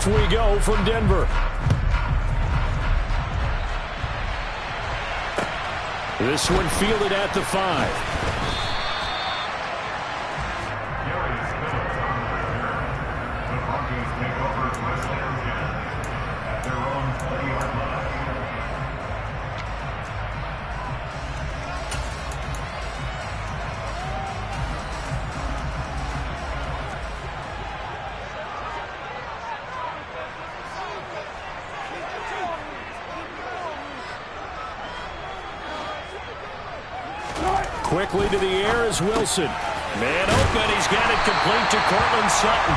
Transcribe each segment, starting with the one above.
Off we go from Denver. This one fielded at the 5. Quickly to the air is Wilson. Man open. He's got it complete to Cortland Sutton.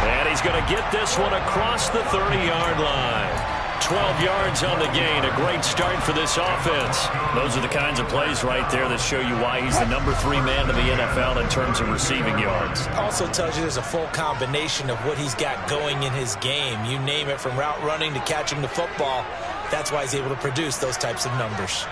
And he's going to get this one across the 30-yard line. 12 yards on the gain. A great start for this offense. Those are the kinds of plays right there that show you why he's the number 3 man in the NFL in terms of receiving yards. Also tells you there's a full combination of what he's got going in his game. You name it, from route running to catching the football. That's why he's able to produce those types of numbers.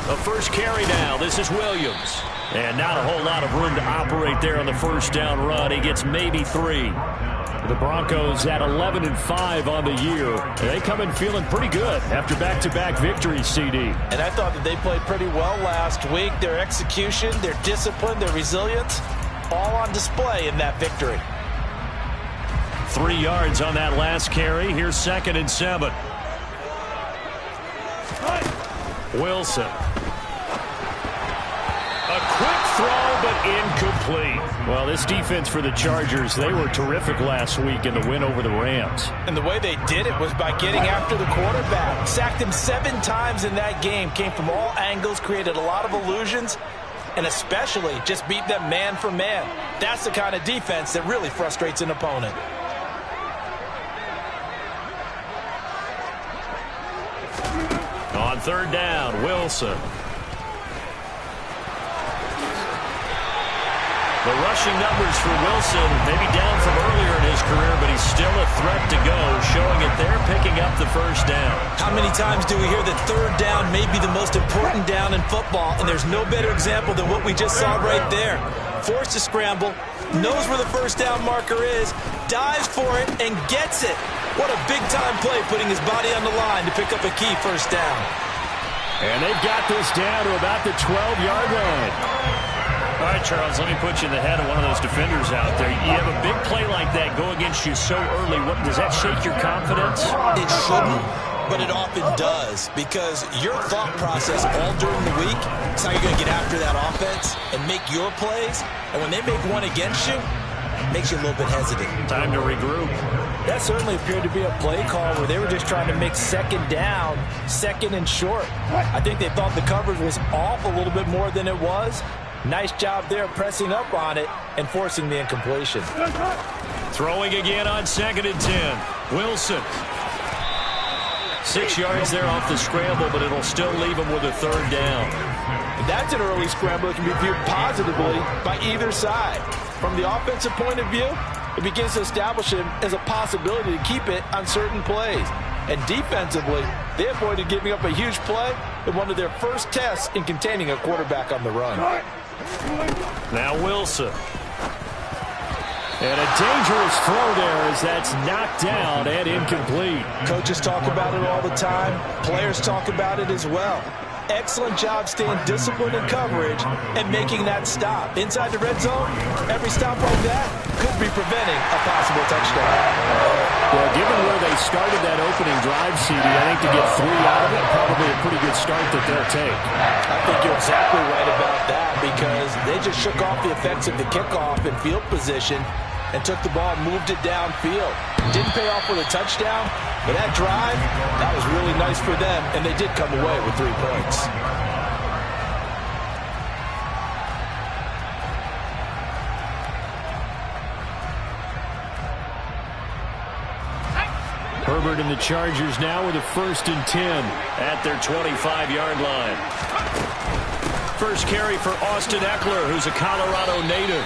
The first carry now. This is Williams. And not a whole lot of room to operate there on the first down run. He gets maybe 3. The Broncos at 11-5 on the year. They come in feeling pretty good after back-to-back victories, CD. And I thought that they played pretty well last week. Their execution, their discipline, their resilience, all on display in that victory. 3 yards on that last carry. Here's 2nd and 7. Wilson. A quick throw, but incomplete. Well, this defense for the Chargers, they were terrific last week in the win over the Rams. And the way they did it was by getting after the quarterback. Sacked him 7 times in that game. Came from all angles, created a lot of illusions, and especially just beat them man for man. That's the kind of defense that really frustrates an opponent. On 3rd down, Wilson. The rushing numbers for Wilson, maybe down from earlier in his career, but he's still a threat to go, showing it there, picking up the first down. How many times do we hear that 3rd down may be the most important down in football, and there's no better example than what we just saw right there. Forced to scramble, knows where the first down marker is, dives for it, and gets it. What a big-time play, putting his body on the line to pick up a key first down. And they've got this down to about the 12-yard line. All right, Charles, let me put you in the head of one of those defenders out there. You have a big play like that go against you so early. Does that shake your confidence? It shouldn't, but it often does, because your thought process all during the week is how you're going to get after that offense and make your plays. And when they make one against you, it makes you a little bit hesitant. Time to regroup. That certainly appeared to be a play call where they were just trying to make 2nd down, 2nd and short. I think they thought the coverage was off a little bit more than it was. Nice job there pressing up on it and forcing the incompletion. Throwing again on 2nd and 10. Wilson. 6 yards there off the scramble, but it'll still leave him with a 3rd down. That's an early scramble that can be viewed positively by either side. From the offensive point of view, it begins to establish him as a possibility to keep it on certain plays. And defensively, they avoided giving up a huge play in one of their first tests in containing a quarterback on the run. Now Wilson. And a dangerous throw there as that's knocked down and incomplete. Coaches talk about it all the time. Players talk about it as well. Excellent job staying disciplined in coverage and making that stop. Inside the red zone, every stop like that could be preventing a possible touchdown. Well, given where they started that opening drive, CD, I think to get 3 out of it, probably a pretty good start that they'll take. I think you're exactly right about that, because they just shook off the effects of the kickoff in field position and took the ball and moved it downfield. Didn't pay off with a touchdown, but that drive, that was really nice for them, and they did come away with 3 points. Herbert and the Chargers now with a 1st and 10 at their 25-yard line. First carry for Austin Eckler, who's a Colorado native.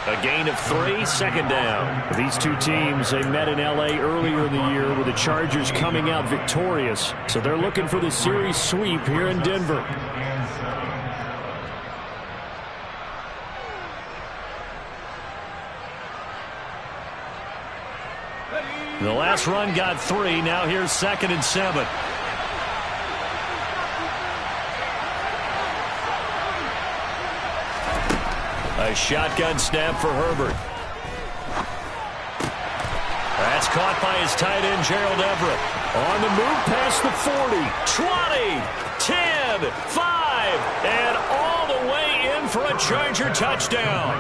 A gain of 3, 2nd down. These two teams, they met in L.A. earlier in the year with the Chargers coming out victorious. So they're looking for the series sweep here in Denver. The last run got 3. Now here's 2nd and 7. A shotgun snap for Herbert. That's caught by his tight end, Gerald Everett. On the move past the 40, 20, 10, 5, and all the way in for a Charger touchdown.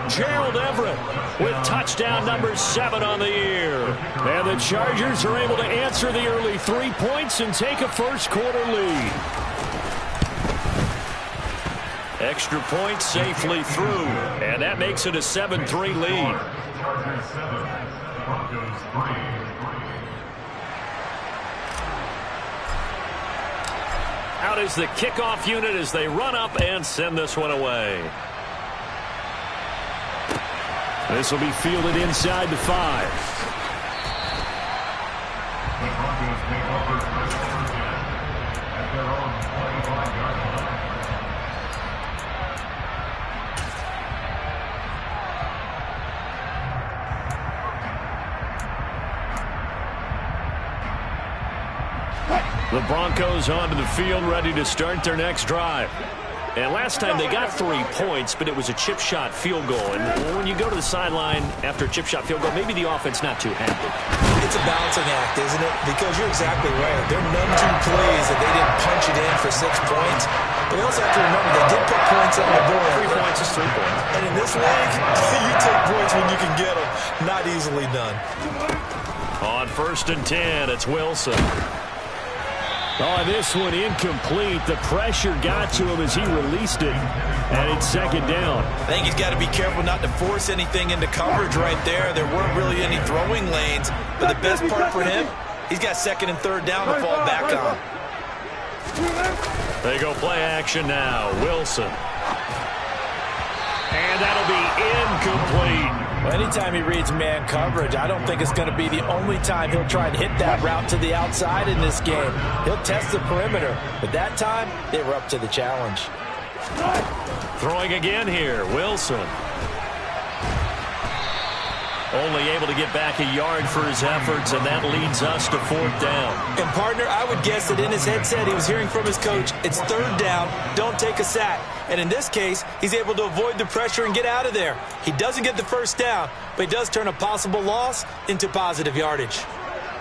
Gerald Everett with touchdown number 7 on the year. And the Chargers are able to answer the early 3 points and take a first-quarter lead. Extra point safely through, and that makes it a 7-3 lead. Out is the kickoff unit as they run up and send this one away. This will be fielded inside the 5. The Broncos take over first down at their own 25-yard line. The Broncos onto the field, ready to start their next drive. And last time they got 3 points, but it was a chip shot field goal. And when you go to the sideline after a chip shot field goal, maybe the offense not too happy. It's a balancing act, isn't it? Because you're exactly right. There are none too plays that they didn't punch it in for 6 points. But we also have to remember they did put points on the board. 3 points is 3 points. And in this league, you take points when you can get them. Not easily done. On 1st and 10, it's Wilson. Oh, this one incomplete. The pressure got to him as he released it. And it's 2nd down. I think he's got to be careful not to force anything into coverage right there. There weren't really any throwing lanes. But the best part for him, he's got 2nd and 3rd down to fall back on. They go play action now. Wilson. And that'll be incomplete. Well, anytime he reads man coverage, I don't think it's going to be the only time he'll try and hit that route to the outside in this game. He'll test the perimeter, but that time they were up to the challenge. Throwing again here, Wilson. Only able to get back a yard for his efforts, and that leads us to 4th down. And, partner, I would guess that in his headset he was hearing from his coach, it's 3rd down, don't take a sack. And in this case, he's able to avoid the pressure and get out of there. He doesn't get the 1st down, but he does turn a possible loss into positive yardage.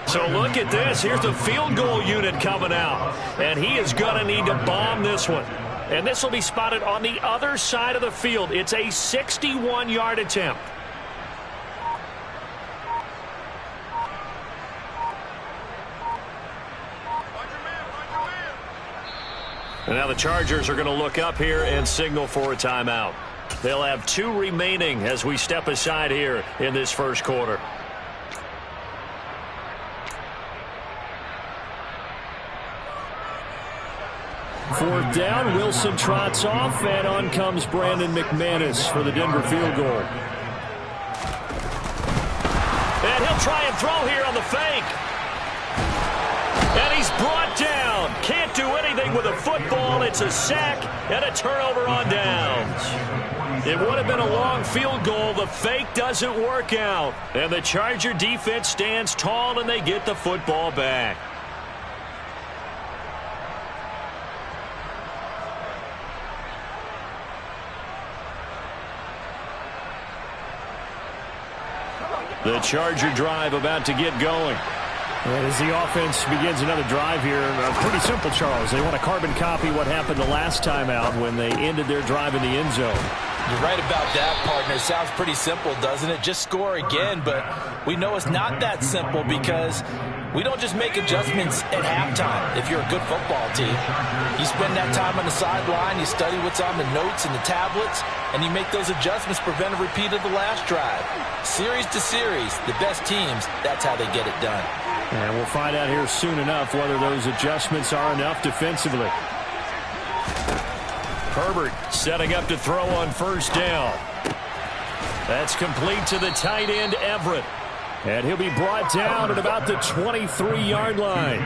So look at this. Here's the field goal unit coming out. And he is going to need to bomb this one. And this will be spotted on the other side of the field. It's a 61-yard attempt. And now the Chargers are going to look up here and signal for a timeout. They'll have 2 remaining as we step aside here in this first quarter. Fourth down, Wilson trots off, and on comes Brandon McManus for the Denver field goal. And he'll try and throw here on the fake. And he's brought down. Can't do anything with a football. It's a sack and a turnover on downs. It would have been a long field goal. The fake doesn't work out. And the Charger defense stands tall, and they get the football back. The Charger drive about to get going. And as the offense begins another drive here, pretty simple, Charles. They want to carbon copy what happened the last time out when they ended their drive in the end zone. You're right about that, partner. Sounds pretty simple, doesn't it? Just score again, but we know it's not that simple because we don't just make adjustments at halftime if you're a good football team. You spend that time on the sideline, you study what's on the notes and the tablets, and you make those adjustments, prevent a repeat of the last drive. Series to series, the best teams, that's how they get it done. And we'll find out here soon enough whether those adjustments are enough defensively. Herbert setting up to throw on 1st down. That's complete to the tight end, Everett. And he'll be brought down at about the 23-yard line.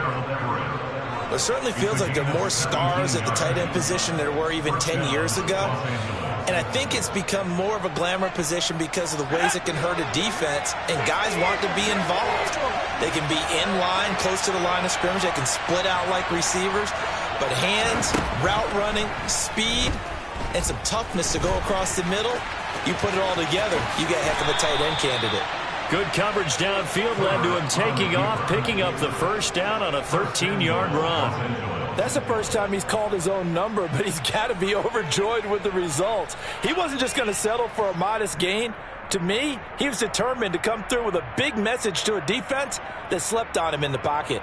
It certainly feels like there are more stars at the tight end position than there were even 10 years ago. And I think it's become more of a glamour position because of the ways it can hurt a defense, and guys want to be involved. They can be in line, close to the line of scrimmage. They can split out like receivers. But hands, route running, speed, and some toughness to go across the middle, you put it all together, you get a heck of a tight end candidate. Good coverage downfield led to him taking off, picking up the first down on a 13-yard run. That's the first time he's called his own number, but he's got to be overjoyed with the results. He wasn't just going to settle for a modest gain. To me, he was determined to come through with a big message to a defense that slept on him in the pocket.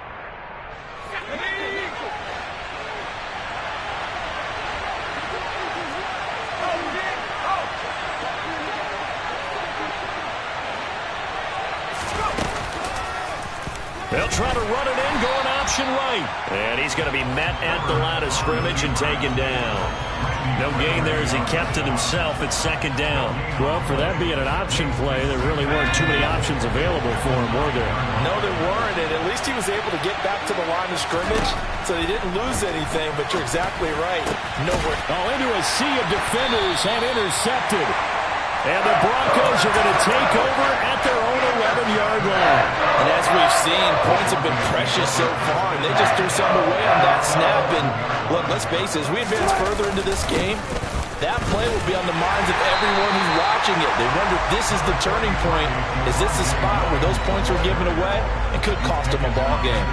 They'll try to run it in, going option right. And he's going to be met at the line of scrimmage and taken down. No gain there as he kept it himself at second down. Well, for that being an option play, there really weren't too many options available for him, were there? No, there weren't, and at least he was able to get back to the line of scrimmage, so he didn't lose anything, but you're exactly right. Nowhere. Oh, into a sea of defenders and intercepted. And the Broncos are going to take over at their own 11-yard line. And as we've seen, points have been precious so far, and they just threw some away on that snap. And look, let's face it, as we advance further into this game, that play will be on the minds of everyone who's watching it. They wonder if this is the turning point. Is this the spot where those points were given away and could cost them a ball game?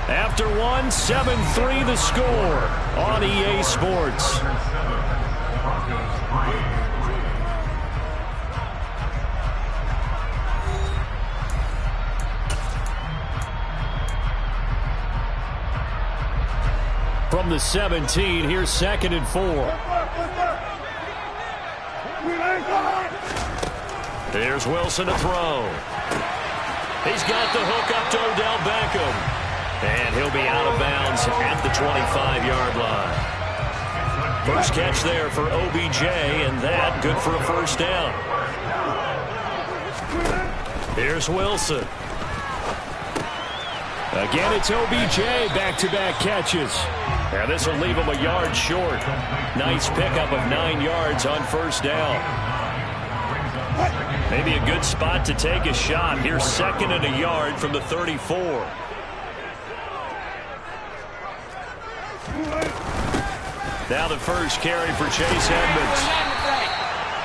After one, 7-3 the score on EA Sports. From the 17, here's 2nd and 4. Here's Wilson to throw. He's got the hook up to Odell Beckham. And he'll be out of bounds at the 25-yard line. First catch there for OBJ, and that good for a first down. Here's Wilson. Again, it's OBJ, back-to-back catches. And this will leave him a yard short. Nice pickup of 9 yards on first down. Maybe a good spot to take a shot. Here's 2nd and a yard from the 34. Now the first carry for Chase Edmonds.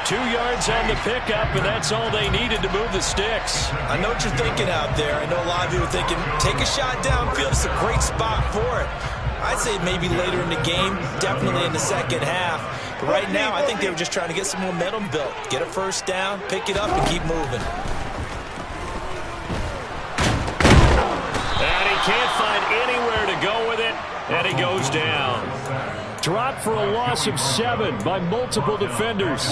2 yards on the pickup, and that's all they needed to move the sticks. I know what you're thinking out there. I know a lot of you are thinking, take a shot downfield. It's a great spot for it. I'd say maybe later in the game, definitely in the second half. But right now, I think they were just trying to get some momentum built. Get a first down, pick it up, and keep moving. And he can't find anywhere to go with it, and he goes down. Dropped for a loss of 7 by multiple defenders.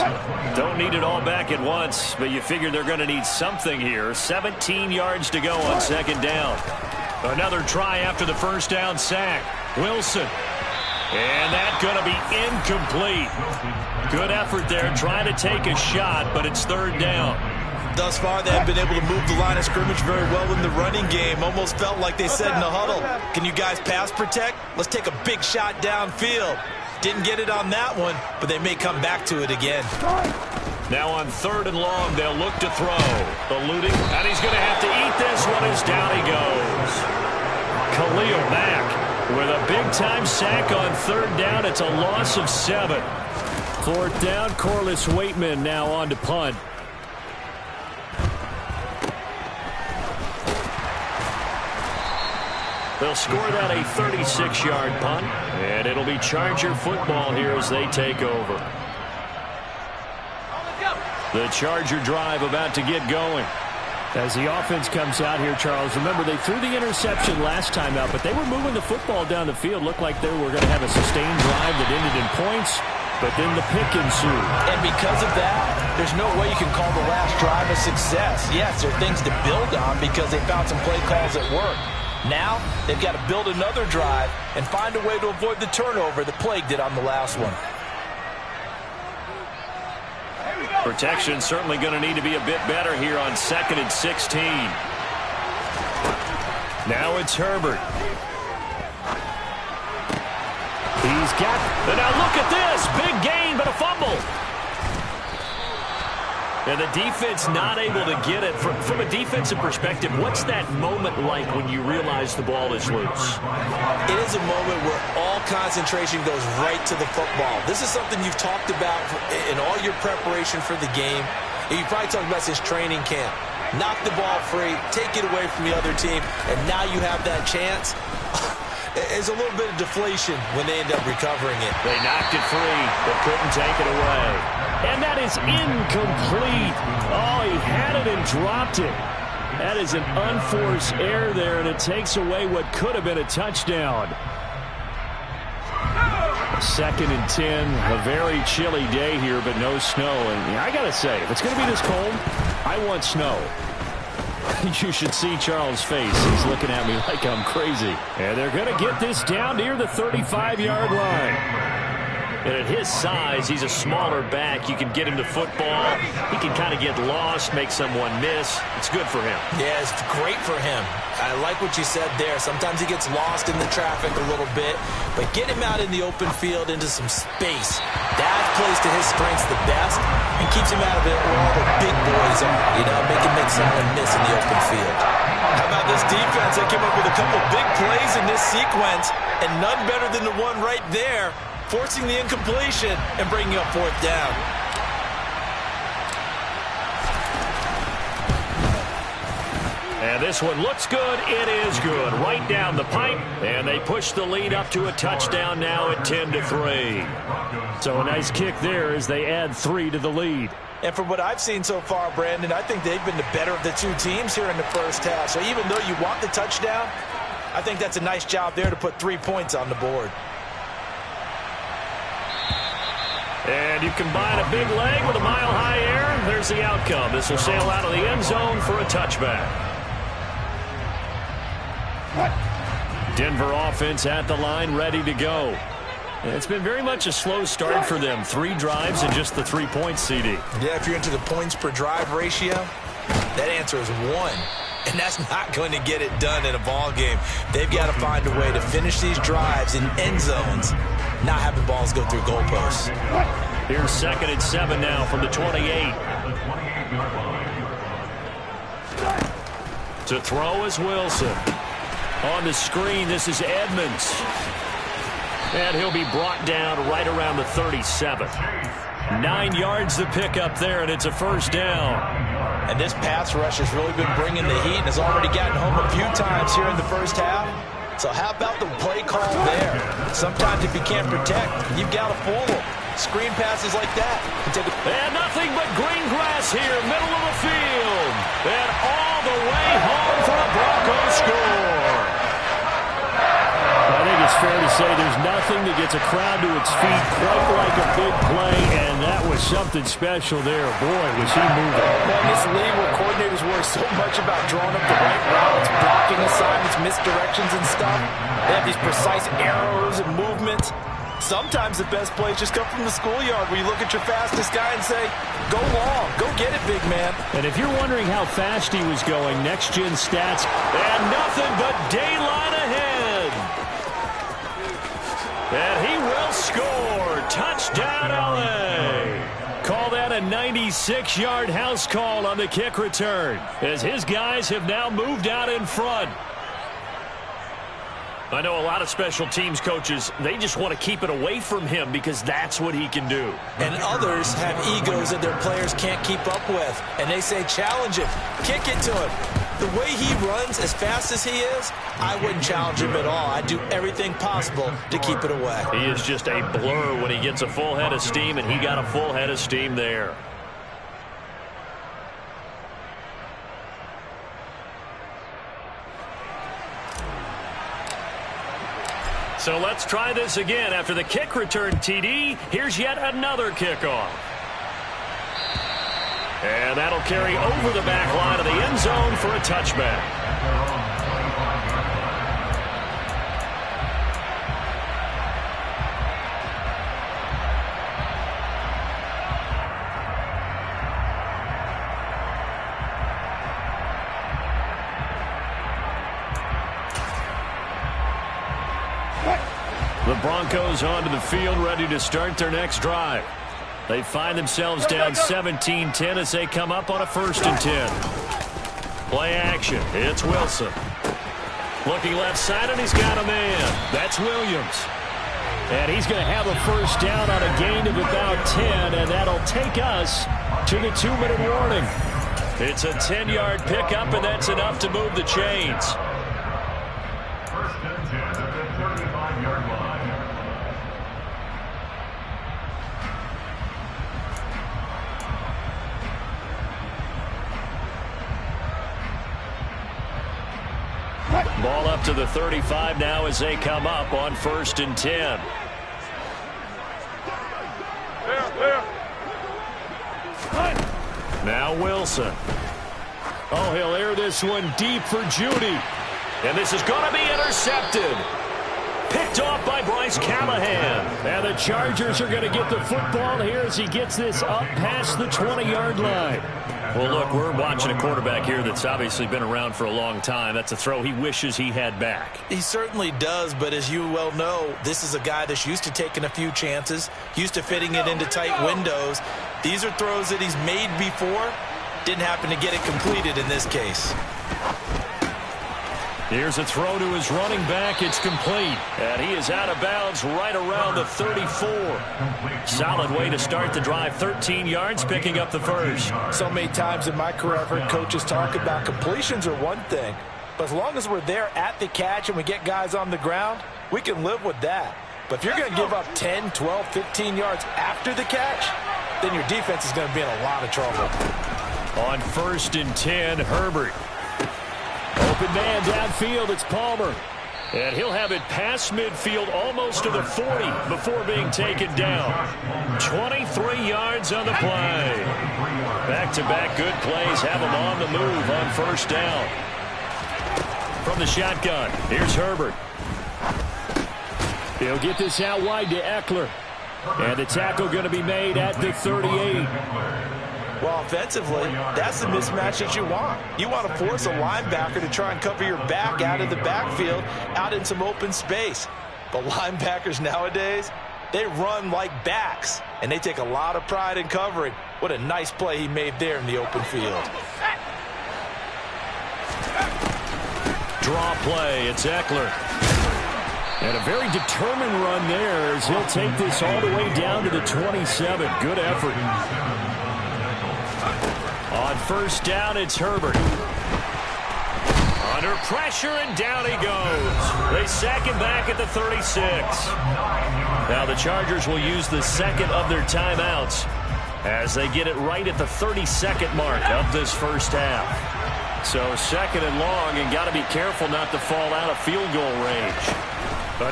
Don't need it all back at once, but you figure they're going to need something here. 17 yards to go on second down. Another try after the first down sack. Wilson. And that's going to be incomplete. Good effort there, trying to take a shot, but it's third down. Thus far, they have been able to move the line of scrimmage very well in the running game. Almost felt like they said in the huddle, can you guys pass protect? Let's take a big shot downfield. Didn't get it on that one, but they may come back to it again. Now on 3rd and long, they'll look to throw. Eluding, and he's going to have to eat this one as down he goes. Khalil Mack with a big-time sack on 3rd down. It's a loss of 7. 4th down, Corliss Waitman now on to punt. They'll score that a 36-yard punt, and it'll be Charger football here as they take over. The Charger drive about to get going. As the offense comes out here, Charles, remember they threw the interception last time out, but they were moving the football down the field. Looked like they were going to have a sustained drive that ended in points, but then the pick ensued. And because of that, there's no way you can call the last drive a success. Yes, there are things to build on because they found some play calls that work. Now, they've got to build another drive and find a way to avoid the turnover that plagued it on the last one. Here we go. Protection certainly going to need to be a bit better here on 2nd and 16. Now it's Herbert. He's got... And now look at this. Big gain, but a fumble. And the defense not able to get it. From a defensive perspective, what's that moment like when you realize the ball is loose? It is a moment where all concentration goes right to the football. This is something you've talked about in all your preparation for the game. You probably talked about since training camp. Knock the ball free, take it away from the other team, and now you have that chance. There's a little bit of deflation when they end up recovering it. They knocked it free, but couldn't take it away. And that is incomplete. Oh, he had it and dropped it. That is an unforced error there, and it takes away what could have been a touchdown. 2nd and 10, a very chilly day here, but no snow. And I got to say, if it's going to be this cold, I want snow. You should see Charles' face. He's looking at me like I'm crazy. And they're going to get this down near the 35-yard line. And at his size, he's a smaller back. You can get him the football. He can kind of get lost, make someone miss. It's good for him. Yeah, it's great for him. I like what you said there. Sometimes he gets lost in the traffic a little bit, but get him out in the open field into some space. That plays to his strengths the best and keeps him out of it where all the big boys are. You know, make someone miss in the open field. How about this defense? They came up with a couple big plays in this sequence, and none better than the one right there, forcing the incompletion and bringing up 4th down. And this one looks good. It is good. Right down the pipe. And they push the lead up to a touchdown now at 10-3. So a nice kick there as they add 3 to the lead. And from what I've seen so far, Brandon, I think they've been the better of the two teams here in the first half. So even though you want the touchdown, I think that's a nice job there to put 3 points on the board. And you combine a big leg with a mile-high air. There's the outcome. This will sail out of the end zone for a touchback. Denver offense at the line, ready to go. It's been very much a slow start for them. 3 drives and just the 3 points, CD. Yeah, if you're into the points per drive ratio, that answer is 1. And that's not going to get it done in a ball game. They've got to find a way to finish these drives in end zones, not having balls go through goalposts. Here's 2nd and 7 now from the 28. To throw is Wilson. On the screen, this is Edmonds. And he'll be brought down right around the 37. 9 yards to pick up there, and it's a 1st down. And this pass rush has really been bringing the heat and has already gotten home a few times here in the first half. So how about the play call there? Sometimes if you can't protect, you've got to fool them. Screen passes like that. And nothing but green grass here, middle of the field. And all the way home for a Broncos score. I think it's fair to say there's nothing that gets a crowd to its feet quite like a big play, and that was something special there. Boy, was he moving. Well, in this league where coordinators worry so much about drawing up the right routes, blocking assignments, misdirections and stuff, they have these precise arrows and movements. Sometimes the best plays just come from the schoolyard where you look at your fastest guy and say, go long, go get it, big man. And if you're wondering how fast he was going, next-gen stats, and nothing but daylight ahead. And he will score. Touchdown, LA. Call that a 96-yard house call on the kick return, as his guys have now moved out in front. I know a lot of special teams coaches, they just want to keep it away from him because that's what he can do. And others have egos that their players can't keep up with. And they say, challenge him, kick it to him. The way he runs as fast as he is, I wouldn't challenge him at all. I'd do everything possible to keep it away. He is just a blur when he gets a full head of steam, and he got a full head of steam there. So let's try this again. After the kick return TD, here's yet another kickoff. And that'll carry over the back line of the end zone for a touchback. The Broncos onto the field, ready to start their next drive. They find themselves down 17-10 as they come up on a 1st and 10. Play action. It's Wilson. Looking left side, and he's got a man. That's Williams. And he's going to have a 1st down on a gain of about 10, and that'll take us to the 2-minute warning. It's a 10-yard pickup, and that's enough to move the chains. 1st and 10 at the 35-yard line. Ball up to the 35 now as they come up on 1st and 10. Now Wilson. Oh, he'll air this one deep for Judy. And this is going to be intercepted. Picked off by Bryce Callahan. And the Chargers are going to get the football here as he gets this up past the 20-yard line. Well, look, we're watching a quarterback here that's obviously been around for a long time. That's a throw he wishes he had back. He certainly does, but as you well know, this is a guy that's used to taking a few chances, used to fitting it into tight windows. These are throws that he's made before. Didn't happen to get it completed in this case. Here's a throw to his running back. It's complete. And he is out of bounds right around the 34. Solid way to start the drive. 13 yards, picking up the 1st. So many times in my career, I've heard coaches talk about completions are one thing. But as long as we're there at the catch and we get guys on the ground, we can live with that. But if you're going to give up 10, 12, 15 yards after the catch, then your defense is going to be in a lot of trouble. On 1st and 10, Herbert. Open man downfield, it's Palmer. And he'll have it past midfield almost to the 40 before being taken down. 23 yards on the play. Back-to-back good plays have him on the move on 1st down. From the shotgun, here's Herbert. He'll get this out wide to Eckler. And the tackle going to be made at the 38. Well, offensively, that's the mismatch that you want. You want to force a linebacker to try and cover your back out of the backfield, out in some open space. But linebackers nowadays, they run like backs, and they take a lot of pride in covering. What a nice play he made there in the open field. Draw play, it's Eckler. And a very determined run there as he'll take this all the way down to the 27. Good effort. On 1st down, it's Herbert. Under pressure, and down he goes. They sack him back at the 36. Now the Chargers will use the second of their timeouts as they get it right at the 32nd mark of this 1st half. So 2nd and long, and got to be careful not to fall out of field goal range.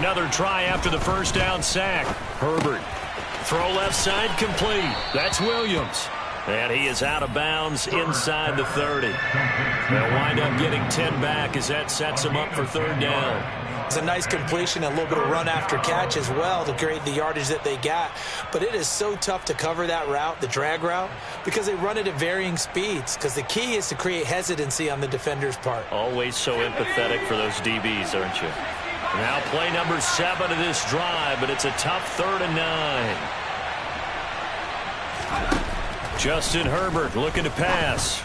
Another try after the 1st down sack. Herbert. Throw left side complete. That's Williams. And he is out of bounds inside the 30. They'll wind up getting 10 back as that sets him up for 3rd down. It's a nice completion, a little bit of run after catch as well to create the yardage that they got. But it is so tough to cover that route, the drag route, because they run it at varying speeds. Because the key is to create hesitancy on the defender's part. Always so empathetic for those DBs, aren't you? Now play number 7 of this drive, but it's a tough 3rd and 9. Justin Herbert looking to pass.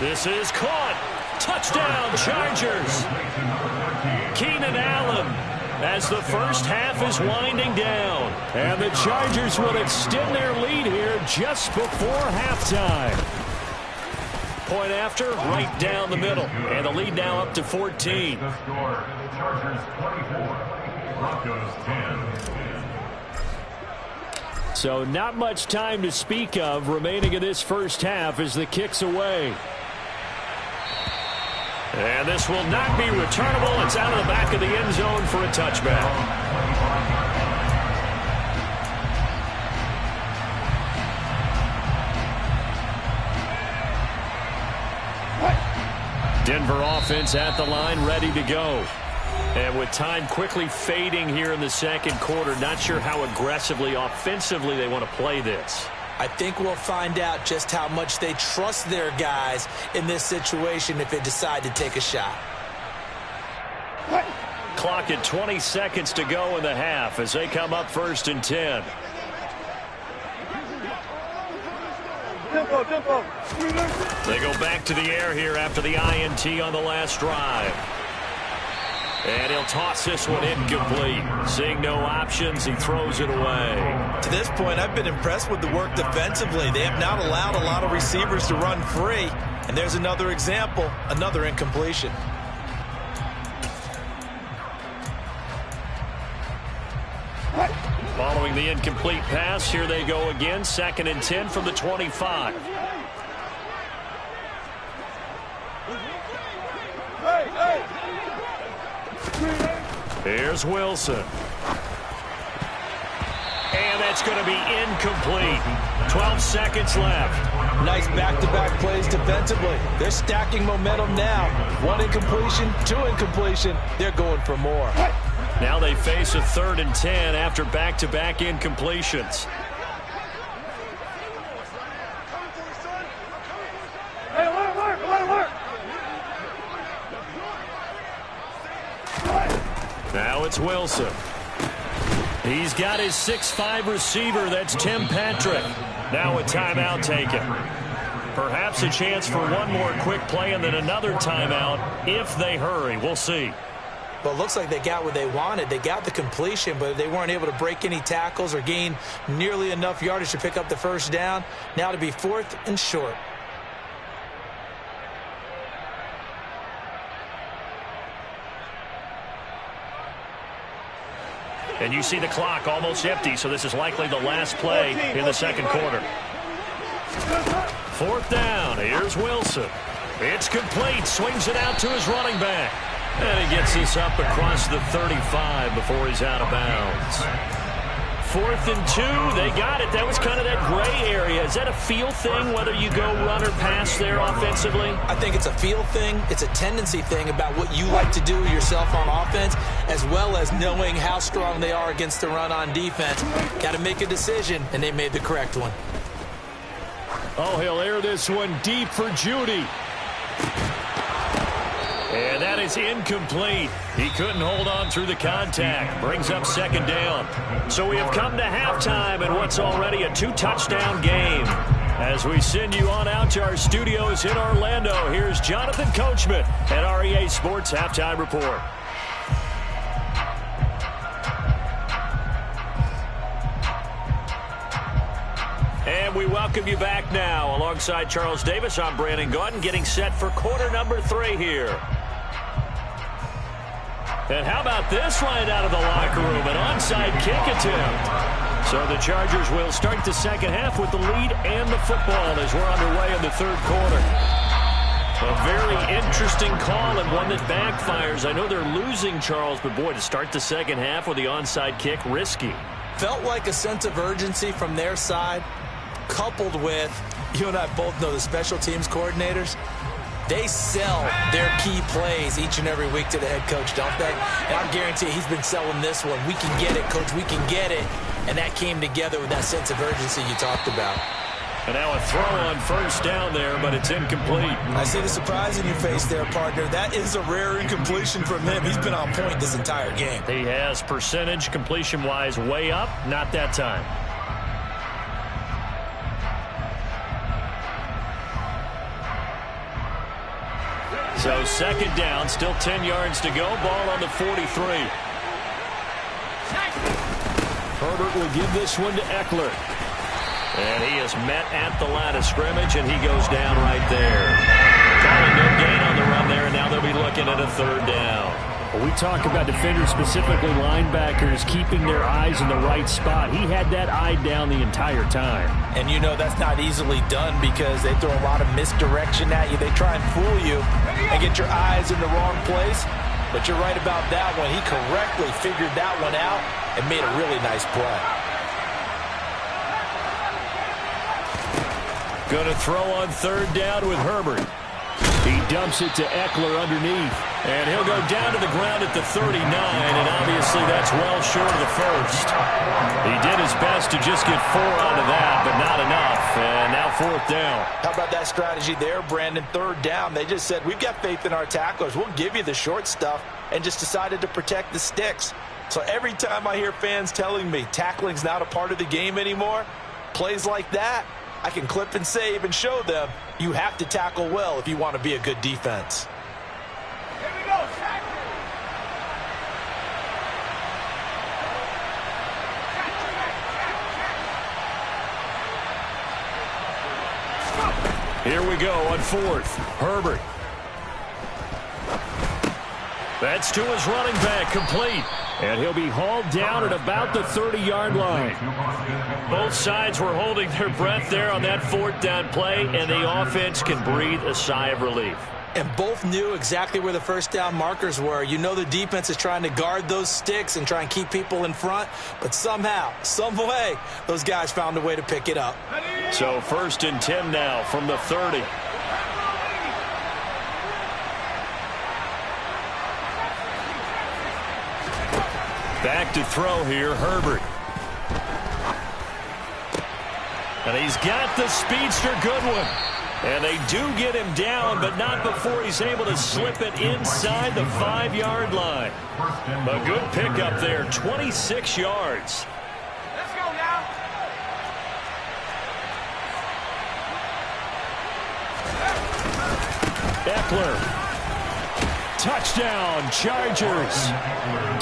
This is caught. Touchdown, Chargers. Keenan Allen as the 1st half is winding down. And the Chargers will extend their lead here just before halftime. Point after, right down the middle. And the lead now up to 14. The score, Chargers 24, Broncos 10. So not much time to speak of remaining in this 1st half as the kick's away. And this will not be returnable. It's out of the back of the end zone for a touchback. Denver offense at the line, ready to go. And with time quickly fading here in the 2nd quarter, not sure how aggressively, offensively they want to play this. I think we'll find out just how much they trust their guys in this situation if they decide to take a shot. Clock at 20 seconds to go in the half as they come up 1st and 10. They go back to the air here after the INT on the last drive. And he'll toss this one incomplete. Seeing no options, he throws it away. To this point, I've been impressed with the work defensively. They have not allowed a lot of receivers to run free. And there's another example, another incompletion. Following the incomplete pass, here they go again. 2nd and 10 from the 25. Here's Wilson. And that's going to be incomplete. 12 seconds left. Nice back-to-back plays defensively. They're stacking momentum now. 1 incompletion, 2 incompletion. They're going for more. Now they face a 3rd and 10 after back-to-back incompletions. Now it's Wilson. He's got his 6'5" receiver. That's Tim Patrick. Now a timeout taken. Perhaps a chance for one more quick play and then another timeout if they hurry. We'll see. Well, it looks like they got what they wanted. They got the completion, but they weren't able to break any tackles or gain nearly enough yardage to pick up the 1st down. Now to be 4th and short. And you see the clock almost empty, so this is likely the last play in the 2nd quarter. 4th down. Here's Wilson. It's complete. Swings it out to his running back. And he gets this up across the 35 before he's out of bounds. 4th and 2. They got it. That was kind of that gray area. Is that a feel thing, whether you go run or pass there offensively? I think it's a feel thing. It's a tendency thing about what you like to do yourself on offense, as well as knowing how strong they are against the run on defense. Got to make a decision, and they made the correct one. Oh, he'll air this one deep for Judy. And that is incomplete. He couldn't hold on through the contact. Brings up 2nd down. So we have come to halftime in what's already a 2-touchdown game. As we send you on out to our studios in Orlando, here's Jonathan Coachman at REA Sports Halftime Report. And we welcome you back now. Alongside Charles Davis, I'm Brandon Gaudin, getting set for quarter number 3 here. And how about this right out of the locker room? An onside kick attempt. So the Chargers will start the 2nd half with the lead and the football as we're underway in the 3rd quarter. A very interesting call and one that backfires. I know they're losing, Charles, but boy, to start the 2nd half with the onside kick, risky. Felt like a sense of urgency from their side, coupled with, you and I both know the special teams coordinators, they sell their key plays each and every week to the head coach, don't they? And I guarantee he's been selling this one. We can get it, coach, we can get it. And that came together with that sense of urgency you talked about. And now a throw on 1st down there, but it's incomplete. I see the surprise in your face there, partner. That is a rare incompletion from him. He's been on point this entire game. He has percentage completion-wise way up, not that time. So 2nd down, still 10 yards to go. Ball on the 43. Herbert will give this one to Eckler. And he is met at the line of scrimmage, and he goes down right there. Calling no gain on the run there, and now they'll be looking at a 3rd down. Well, we talk about defenders, specifically linebackers, keeping their eyes in the right spot. He had that eye down the entire time. And you know that's not easily done because they throw a lot of misdirection at you. They try and fool you and get your eyes in the wrong place. But you're right about that one. He correctly figured that one out and made a really nice play. Going to throw on 3rd down with Herbert. He dumps it to Eckler underneath. And he'll go down to the ground at the 39, and obviously that's well short of the first. He did his best to just get 4 out of that, but not enough. And now 4th down. How about that strategy there, Brandon? 3rd down. They just said, we've got faith in our tacklers. We'll give you the short stuff, and just decided to protect the sticks. So every time I hear fans telling me tackling's not a part of the game anymore, plays like that, I can clip and save and show them you have to tackle well if you want to be a good defense. Here we go on 4th. Herbert. That's to his running back, complete. And he'll be hauled down at about the 30-yard line. Both sides were holding their breath there on that 4th down play, and the offense can breathe a sigh of relief. And both knew exactly where the first down markers were. You know the defense is trying to guard those sticks and try and keep people in front, but somehow, some way, those guys found a way to pick it up. So 1st and 10 now from the 30. Back to throw here, Herbert. And he's got the speedster Goodwin. And they do get him down, but not before he's able to slip it inside the 5-yard line. A good pickup there, 26 yards. Let's go now. Eckler. Touchdown, Chargers.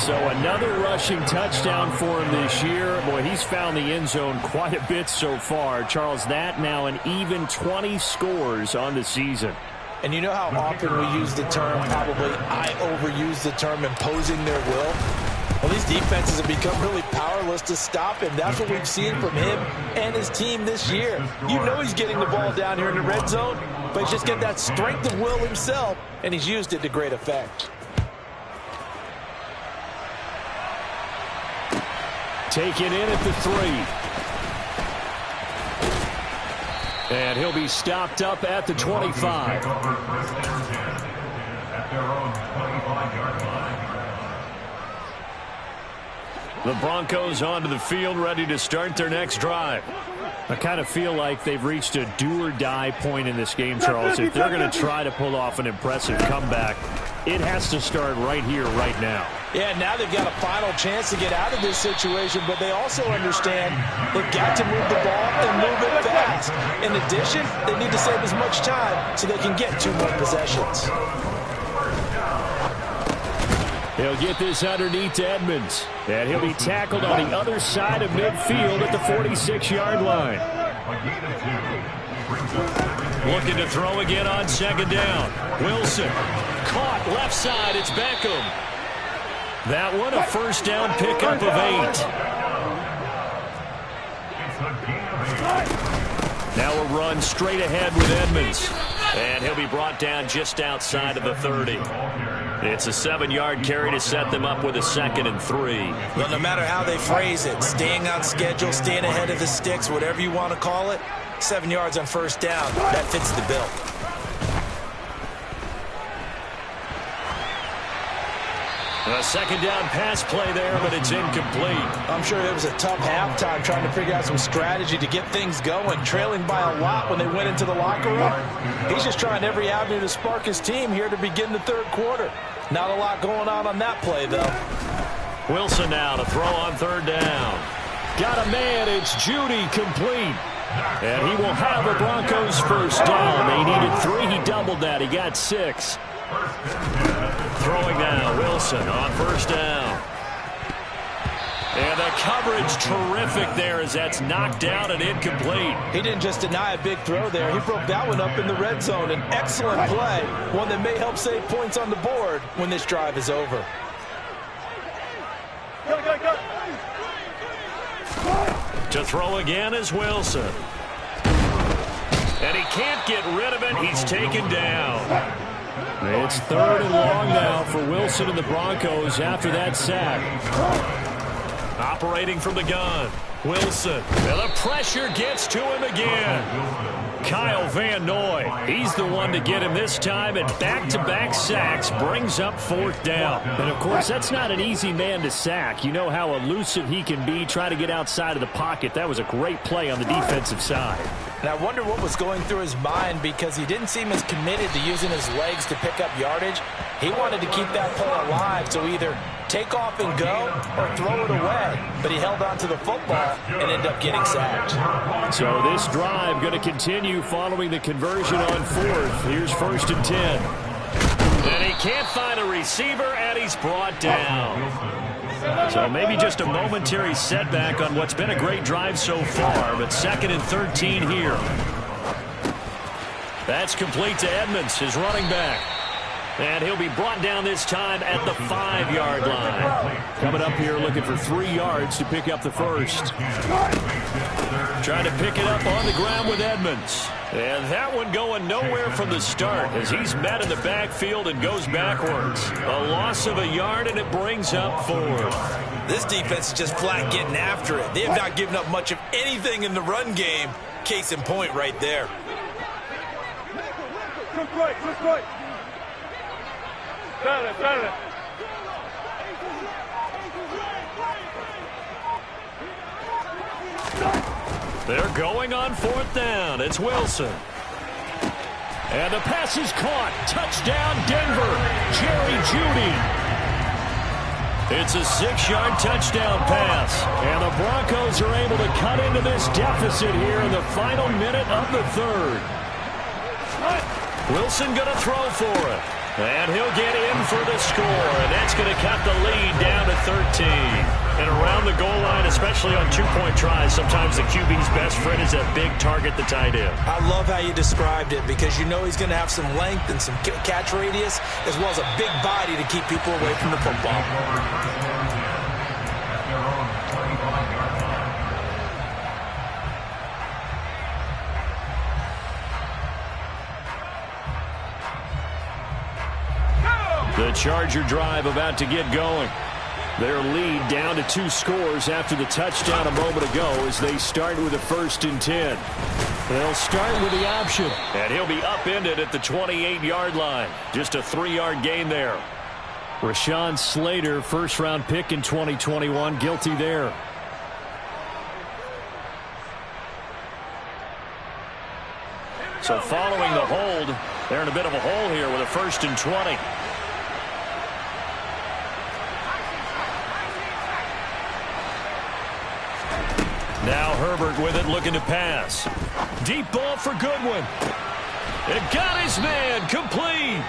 So another rushing touchdown for him this year. Boy, he's found the end zone quite a bit so far. Charles, that now an even 20 scores on the season. And you know how often we use the term, probably I overuse the term, imposing their will? Well, these defenses have become really powerless to stop him. That's what we've seen from him and his team this year. You know he's getting the ball down here in the red zone, but he's just got that strength of will himself, and he's used it to great effect. Taken in at the 3. And he'll be stopped up at the 25. At their own 25-yard line. The Broncos onto the field, ready to start their next drive. I kind of feel like they've reached a do-or-die point in this game, Charles. If they're going to try to pull off an impressive comeback, it has to start right here, right now. Yeah, now they've got a final chance to get out of this situation, but they also understand they've got to move the ball and move it fast. In addition, they need to save as much time so they can get 2 more possessions. He'll get this underneath to Edmonds, and he'll be tackled on the other side of midfield at the 46-yard line. Looking to throw again on 2nd down. Wilson caught left side. It's Beckham. That one a 1st down pickup of 8. Now a run straight ahead with Edmonds. And he'll be brought down just outside of the 30. It's a 7-yard carry to set them up with a 2nd and 3. Well, no matter how they phrase it, staying on schedule, staying ahead of the sticks, whatever you want to call it, 7 yards on 1st down, that fits the bill. A 2nd down pass play there, but it's incomplete. I'm sure it was a tough halftime trying to figure out some strategy to get things going, trailing by a lot when they went into the locker room. He's just trying every avenue to spark his team here to begin the 3rd quarter. Not a lot going on that play, though. Wilson now to throw on 3rd down. Got a man, it's Judy, complete. And he will have a Broncos 1st down. They needed 3, he doubled that, he got 6. Throwing now, Wilson on 1st down. And the coverage terrific there as that's knocked down and incomplete. He didn't just deny a big throw there. He broke that one up in the red zone. An excellent play, one that may help save points on the board when this drive is over. To throw again is Wilson. And he can't get rid of it. He's taken down. It's 3rd and long now for Wilson and the Broncos after that sack. Operating from the gun. Wilson. And the pressure gets to him again. Kyle Van Noy, he's the one to get him this time, and back-to-back sacks brings up 4th down. And, of course, that's not an easy man to sack. You know how elusive he can be, try to get outside of the pocket. That was a great play on the defensive side. And I wonder what was going through his mind, because he didn't seem as committed to using his legs to pick up yardage. He wanted to keep that play alive, so either take off and go or throw it away. But he held on to the football and ended up getting sacked. So this drive going to continue following the conversion on 4th. Here's 1st and 10. And he can't find a receiver, and he's brought down. So maybe just a momentary setback on what's been a great drive so far, but 2nd and 13 here. That's complete to Edmonds, his running back. And he'll be brought down this time at the 5-yard line. Coming up here looking for 3 yards to pick up the first. Trying to pick it up on the ground with Edmonds. And that one going nowhere from the start as he's met in the backfield and goes backwards. A loss of a yard, and it brings up 4th. This defense is just flat getting after it. They have not given up much of anything in the run game. Case in point right there. They're going on 4th down. It's Wilson. And the pass is caught. Touchdown, Denver. Jerry Jeudy. It's a 6-yard touchdown pass. And the Broncos are able to cut into this deficit here in the final minute of the 3rd. Wilson going to throw for it. And he'll get in for the score. And that's going to cut the lead down to 13. And around the goal line, especially on 2-point tries, sometimes the QB's best friend is that big target, the tight end. I love how you described it, because you know he's going to have some length and some catch radius, as well as a big body to keep people away from the football. The Charger drive about to get going. Their lead down to 2 scores after the touchdown a moment ago as they start with a 1st and 10. They'll start with the option. And he'll be upended at the 28-yard line. Just a 3-yard gain there. Rashawn Slater, first-round pick in 2021, guilty there. So following the hold, they're in a bit of a hole here with a 1st and 20. Now Herbert with it, looking to pass. Deep ball for Goodwin. It got his man, complete.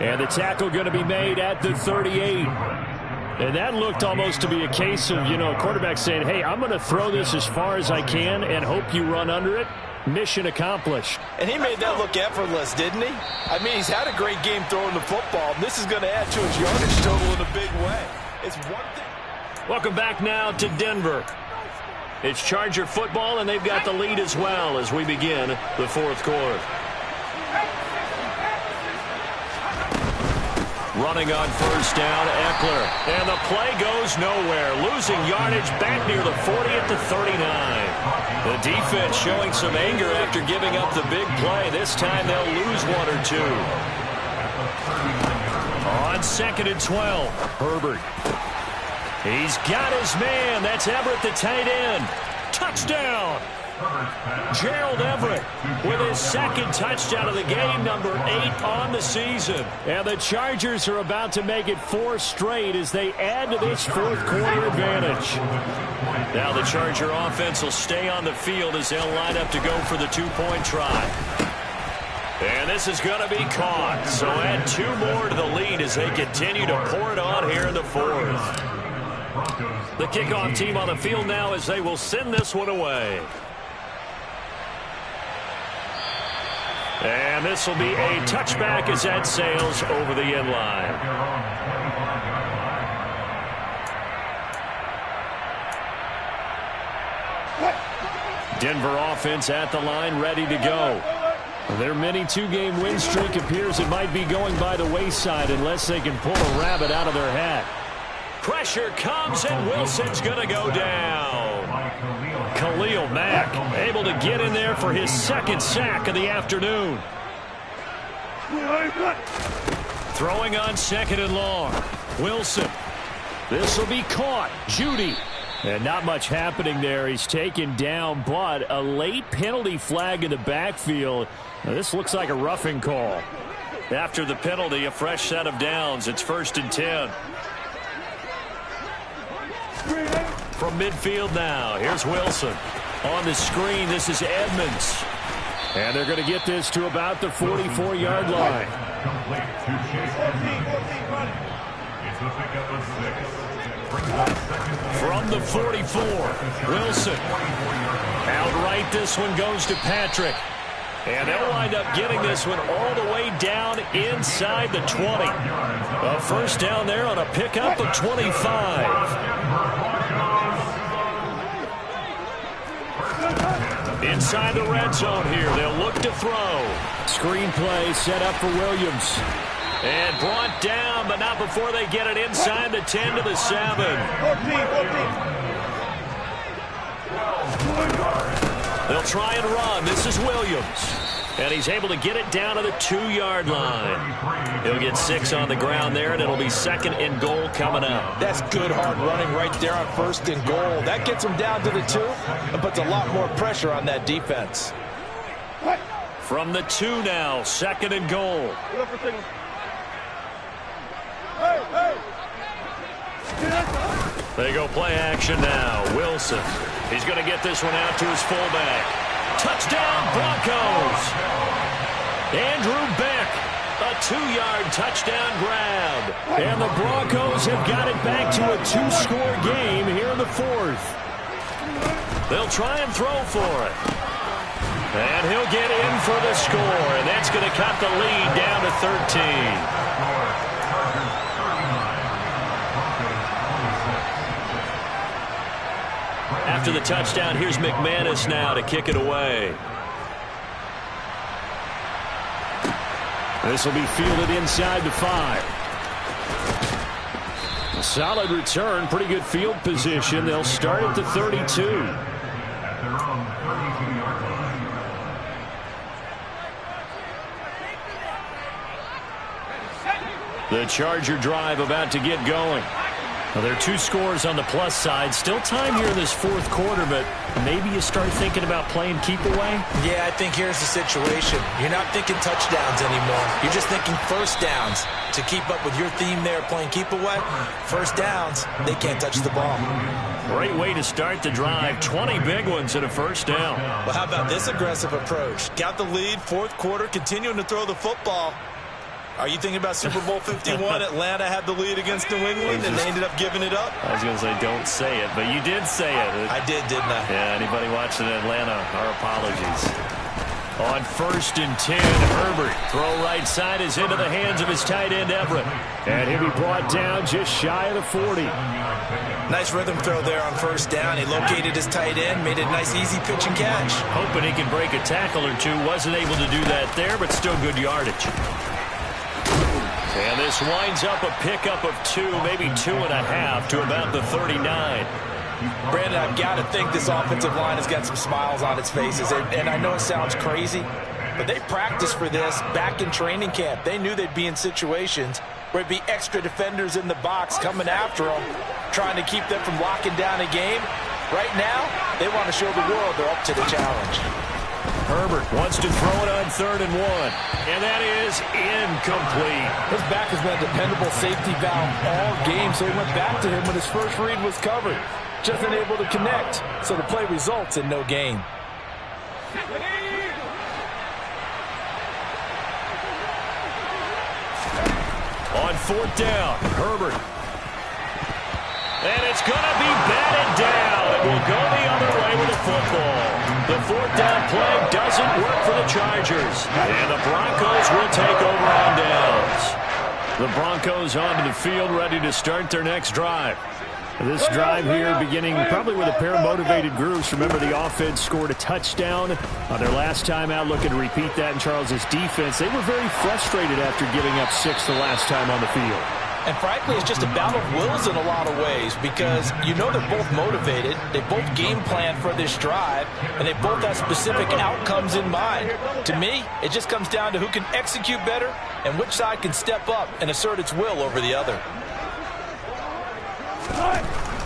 And the tackle going to be made at the 38. And that looked almost to be a case of, a quarterback saying, hey, I'm going to throw this as far as I can and hope you run under it. Mission accomplished. And he made that look effortless, didn't he? I mean, he's had a great game throwing the football. This is going to add to his yardage total in a big way. It's one thing. Welcome back now to Denver. It's Charger football, and they've got the lead as well as we begin the 4th quarter. Running on 1st down, Eckler. And the play goes nowhere. Losing yardage back near the 40 at the 39. The defense showing some anger after giving up the big play. This time they'll lose 1 or 2. On 2nd and 12, Herbert. He's got his man. That's Everett, the tight end. Touchdown. Gerald Everett with his 2nd touchdown of the game, number 8 on the season. And the Chargers are about to make it 4 straight as they add to this 4th quarter advantage. Now the Charger offense will stay on the field as they'll line up to go for the 2-point try. And this is going to be caught. So add 2 more to the lead as they continue to pour it on here in the 4th. The kickoff team on the field now as they will send this one away. And this will be a touchback as that sails over the end line. Denver offense at the line, ready to go. Their mini 2-game win streak appears it might be going by the wayside unless they can pull a rabbit out of their hat. Pressure comes, and Wilson's going to go down. Khalil Mack able to get in there for his second sack of the afternoon. Throwing on 2nd and long. Wilson. This will be caught. Judy. And not much happening there. He's taken down, but a late penalty flag in the backfield. Now, this looks like a roughing call. After the penalty, a fresh set of downs. It's 1st and 10. From midfield now, here's Wilson. On the screen, this is Edmonds. And they're going to get this to about the 44-yard line. From the 44, Wilson. Outright, this one goes to Patrick. And they'll wind up getting this one all the way down inside the 20. A first down there on a pickup of 25. Inside the red zone here, they'll look to throw. Screenplay set up for Williams. And brought down, but not before they get it inside the 10 to the 7. They'll try and run. This is Williams. And he's able to get it down to the 2-yard line. He'll get 6 on the ground there, and it'll be 2nd and goal coming up. That's good hard running right there on 1st and goal. That gets him down to the 2 and puts a lot more pressure on that defense. From the 2 now, 2nd and goal. They go play action now. Wilson. He's going to get this one out to his fullback. Touchdown, Broncos. Andrew Beck, a 2-yard touchdown grab. And the Broncos have got it back to a 2-score game here in the 4th. They'll try and throw for it. And he'll get in for the score, and that's going to cut the lead down to 13. After the touchdown, here's McManus now to kick it away. This will be fielded inside the 5. A solid return, pretty good field position. They'll start at the 32. The Charger drive about to get going. Well, there are 2 scores on the plus side. Still time here in this 4th quarter, but maybe you start thinking about playing keep away? Yeah, I think here's the situation. You're not thinking touchdowns anymore. You're just thinking first downs. To keep up with your theme there, playing keep away, first downs, they can't touch the ball. Great way to start the drive. 20 big ones and a first down. Well, how about this aggressive approach? Got the lead, 4th quarter, continuing to throw the football. Are you thinking about Super Bowl 51? Atlanta had the lead against New England, and they ended up giving it up? I was going to say, don't say it, but you did say it. I did, didn't I? Yeah, anybody watching Atlanta, our apologies. On 1st and 10, Herbert. Throw right side is into the hands of his tight end, Everett. And he'll be brought down just shy of the 40. Nice rhythm throw there on 1st down. He located his tight end, made it a nice, easy pitch and catch. Hoping he can break a tackle or two. Wasn't able to do that there, but still good yardage. And this winds up a pickup of 2, maybe 2.5 to about the 39. Brandon, I've got to think this offensive line has got some smiles on its faces. And I know it sounds crazy, but they practiced for this back in training camp. They knew they'd be in situations where there'd be extra defenders in the box coming after them, trying to keep them from locking down a game. Right now, they want to show the world they're up to the challenge. Herbert wants to throw it on 3rd and 1. And that is incomplete. His back has been a dependable safety valve all game, so he went back to him when his first read was covered. Just unable to connect, so the play results in no gain. On 4th down, Herbert. And it's going to be batted down. It will go the other way with the football. The 4th down play doesn't work for the Chargers. And the Broncos will take over on downs. The Broncos onto the field, ready to start their next drive. This drive here beginning probably with a pair of motivated groups. Remember, the offense scored a touchdown on their last time out, looking to repeat that in Charles's defense. They were very frustrated after giving up 6 the last time on the field. And frankly, it's just a battle of wills in a lot of ways because you know they're both motivated, they both game plan for this drive, and they both have specific outcomes in mind. To me, it just comes down to who can execute better and which side can step up and assert its will over the other.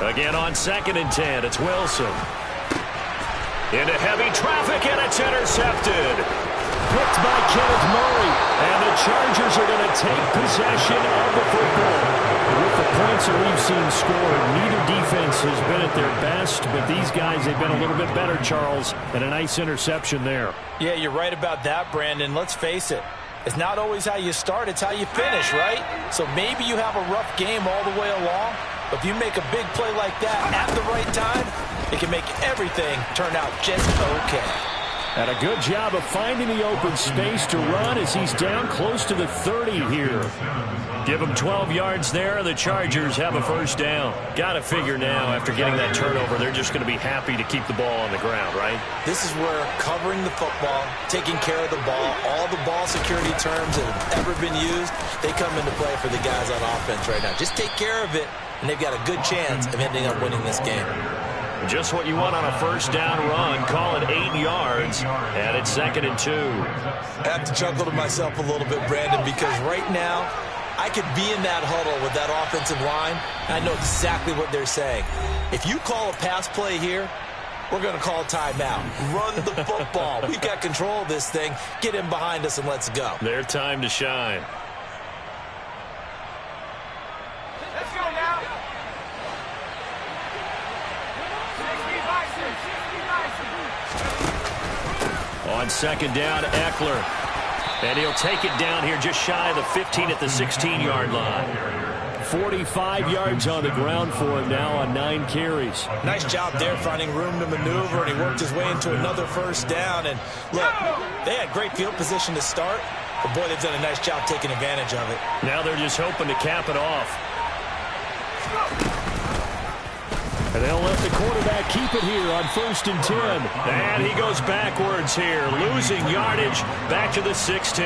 Again on 2nd and 10, it's Wilson. Into heavy traffic, and it's intercepted. Picked by Kenneth Murray, and the Chargers are going to take possession of the football. With the points that we've seen scored, neither defense has been at their best, but these guys, they've been a little bit better, Charles, and a nice interception there. Yeah, you're right about that, Brandon. Let's face it. It's not always how you start, it's how you finish, right? So maybe you have a rough game all the way along, but if you make a big play like that at the right time, it can make everything turn out just okay. And a good job of finding the open space to run as he's down close to the 30 here. Give him 12 yards there. The Chargers have a first down. Got to figure now, after getting that turnover, they're just going to be happy to keep the ball on the ground, right? This is where covering the football, taking care of the ball, all the ball security terms that have ever been used, they come into play for the guys on offense right now. Just take care of it, and they've got a good chance of ending up winning this game. Just what you want on a first down run. Call it 8 yards, and it's 2nd and 2. I have to chuckle to myself a little bit, Brandon, because right now I could be in that huddle with that offensive line. I know exactly what they're saying. If you call a pass play here, we're going to call timeout. Run the football. We've got control of this thing. Get in behind us and let's go. Their time to shine. Let's go now. On 2nd down, Eckler. And he'll take it down here just shy of the 15 at the 16-yard line. 45 yards on the ground for him now on 9 carries. Nice job there finding room to maneuver, and he worked his way into another first down. And look, they had great field position to start, but boy, they've done a nice job taking advantage of it. Now they're just hoping to cap it off. And they'll let the quarterback keep it here on 1st and 10. And he goes backwards here, losing yardage back to the 16.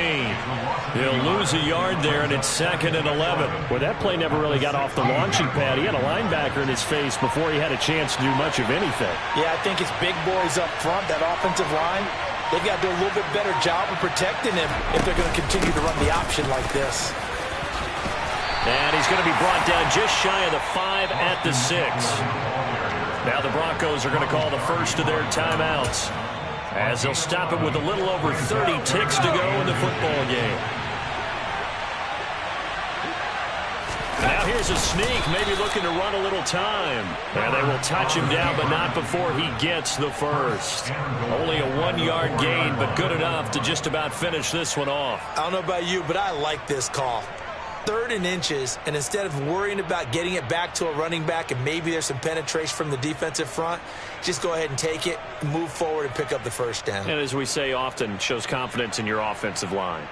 He'll lose a yard there, and it's 2nd and 11. Well, that play never really got off the launching pad. He had a linebacker in his face before he had a chance to do much of anything. Yeah, I think it's big boys up front, that offensive line. They've got to do a little bit better job of protecting him if they're going to continue to run the option like this. And he's going to be brought down just shy of the 5 at the 6. Now the Broncos are going to call the first of their timeouts as they'll stop it with a little over 30 ticks to go in the football game. Now here's a sneak, maybe looking to run a little time. And they will touch him down, but not before he gets the first. Only a 1-yard gain, but good enough to just about finish this one off. I don't know about you, but I like this call. 3rd and inches, and instead of worrying about getting it back to a running back and maybe there's some penetration from the defensive front, just go ahead and take it, move forward, and pick up the first down. And as we say often, shows confidence in your offensive line.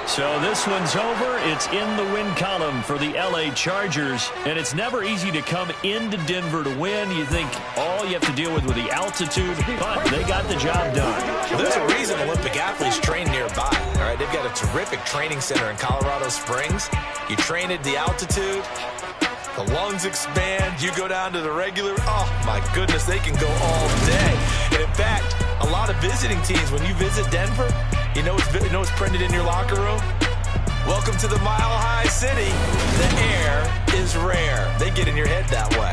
So this one's over. It's in the win column for the LA Chargers. And it's never easy to come into Denver to win. You think all you have to deal with the altitude, but they got the job done. Well, there's a reason Olympic athletes train nearby. All right, they've got a terrific training center in Colorado Springs. You train at the altitude, the lungs expand, you go down to the regular. Oh, my goodness, they can go all day. And in fact, a lot of visiting teams, when you visit Denver, you know what's printed in your locker room? Welcome to the Mile High City. The air is rare. They get in your head that way.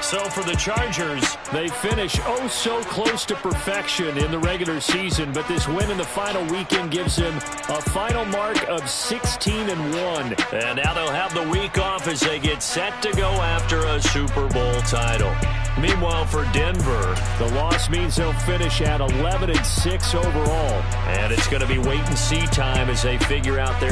So for the Chargers, they finish oh so close to perfection in the regular season, but this win in the final weekend gives them a final mark of 16-1. And now they'll have the week off as they get set to go after a Super Bowl title. Meanwhile, for Denver, the loss means they'll finish at 11-6 overall. And it's going to be wait-and-see time as they figure out their